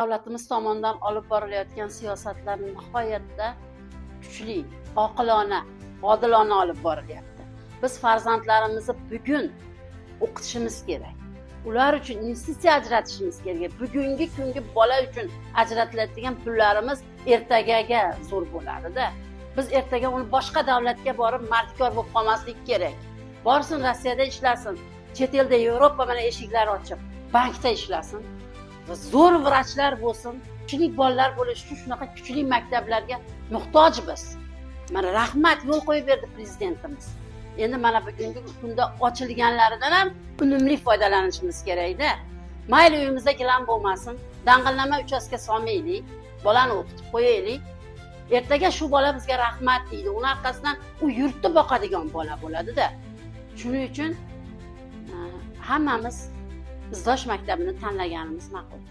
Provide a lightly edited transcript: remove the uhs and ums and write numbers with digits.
Davlatimiz tomonidan olib borilayotgan siyosatlar nihoyatda kuchli, oqilona, odilona olib borilyapti. Biz farzandlarimizni bugun o'qitishimiz kerak. Ular uchun investitsiya ajratishimiz kerak. Bugungi kungi bola uchun ajratiladigan pullarimiz ertagaga zo'r bo'ladi-da. Biz ertaga uni boshqa davlatga borib mardikor bo'lib qolmaslik kerak. Borsin Rossiyada ishlasin, chet elda Yevropa mana eshiklar ochib, bankda ishlasin. Zo'r vrachlar bo'lsin, kuchli bolalar bo'lishi uchun shunaqa kuchli maktablarga muhtojmiz. Mana rahmat yo'l qo'yib berdi prezidentimiz. Endi mana bugungi kunda ochilganlaridan ham unumli foydalanishimiz kerak-da. Mayli uyimizda gilam bo'lmasin, dang'illama uchastka solmaylik, bolani o'qitib qo'yaylik. Ertaga shu bola bizga rahmat deydi. Uning orqasidan u yurtni boqadigan bola bo'ladi-da. Shuning uchun hammamiz Izdosh maktabini tanlaganimiz ma'qul.